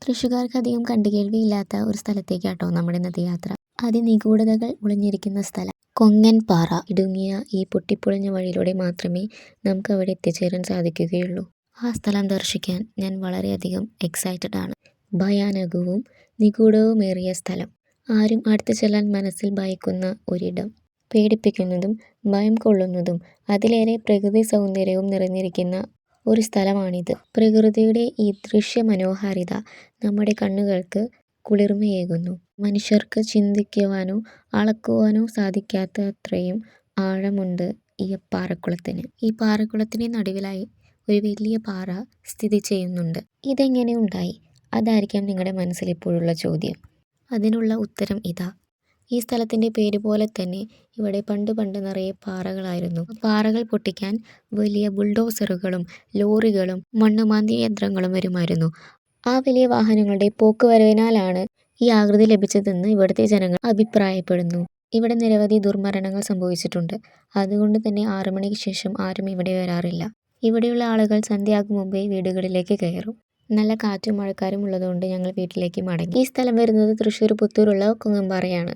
തൃശ്ശൂകാർക്ക് അധികം കണ്ടുകേൾവിയില്ലാത്ത ഒരു സ്ഥലത്തേക്കാട്ടോ നമ്മുടെ ഇന്നത്തെ യാത്ര. അതിനിഗൂഢതകൾ ഒളിഞ്ഞിരിക്കുന്ന സ്ഥലം കൊങ്ങൻ പാറ. ഇടുങ്ങിയ ഈ പൊട്ടിപ്പൊളിഞ്ഞ വഴിയിലൂടെ മാത്രമേ നമുക്ക് അവിടെ എത്തിച്ചേരാൻ സാധിക്കുകയുള്ളൂ. ആ സ്ഥലം ദർശിക്കാൻ ഞാൻ വളരെയധികം എക്സൈറ്റഡ് ആണ്. ഭയാനകവും നിഗൂഢവുമേറിയ സ്ഥലം. ആരും അടുത്തു ചെല്ലാൻ മനസ്സിൽ ഭയക്കുന്ന ഒരിടം. പേടിപ്പിക്കുന്നതും ഭയം കൊള്ളുന്നതും അതിലേറെ പ്രകൃതി സൗന്ദര്യവും നിറഞ്ഞിരിക്കുന്ന ഒരു സ്ഥലമാണിത്. പ്രകൃതിയുടെ ഈ ദൃശ്യ മനോഹാരിത നമ്മുടെ കണ്ണുകൾക്ക് കുളിർമയേകുന്നു. മനുഷ്യർക്ക് ചിന്തിക്കുവാനോ അളക്കുവാനോ സാധിക്കാത്തത്രയും ആഴമുണ്ട് ഈ പാറക്കുളത്തിന്. ഈ പാറക്കുളത്തിന് നടുവിലായി ഒരു വലിയ പാറ സ്ഥിതി ചെയ്യുന്നുണ്ട്. ഇതെങ്ങനെ ഉണ്ടായി? അതായിരിക്കാം നിങ്ങളുടെ മനസ്സിൽ ഇപ്പോഴുള്ള ചോദ്യം. അതിനുള്ള ഉത്തരം ഇതാ. ഈ സ്ഥലത്തിൻ്റെ പേര് പോലെ തന്നെ ഇവിടെ പണ്ട് നിറയെ പാറകളായിരുന്നു. പാറകൾ പൊട്ടിക്കാൻ വലിയ ബുൾഡോസറുകളും ലോറികളും മണ്ണുമാന്തി യന്ത്രങ്ങളും വരുമായിരുന്നു. ആ വലിയ വാഹനങ്ങളുടെ പോക്കുവരവിനാലാണ് ഈ ആകൃതി ലഭിച്ചതെന്ന് ഇവിടുത്തെ ജനങ്ങൾ അഭിപ്രായപ്പെടുന്നു. ഇവിടെ നിരവധി ദുർമരണങ്ങൾ സംഭവിച്ചിട്ടുണ്ട്. അതുകൊണ്ട് തന്നെ 6 മണിക്ക് ശേഷം ആരും ഇവിടെ വരാറില്ല. ഇവിടെയുള്ള ആളുകൾ സന്ധ്യയാകും മുമ്പേ വീടുകളിലേക്ക് കയറും. നല്ല കാറ്റും മഴക്കാരും ഉള്ളതുകൊണ്ട് ഞങ്ങൾ വീട്ടിലേക്ക് മടങ്ങി. ഈ സ്ഥലം വരുന്നത് തൃശ്ശൂർ പുത്തൂരുള്ള കൊങ്ങൻപാറയാണ്.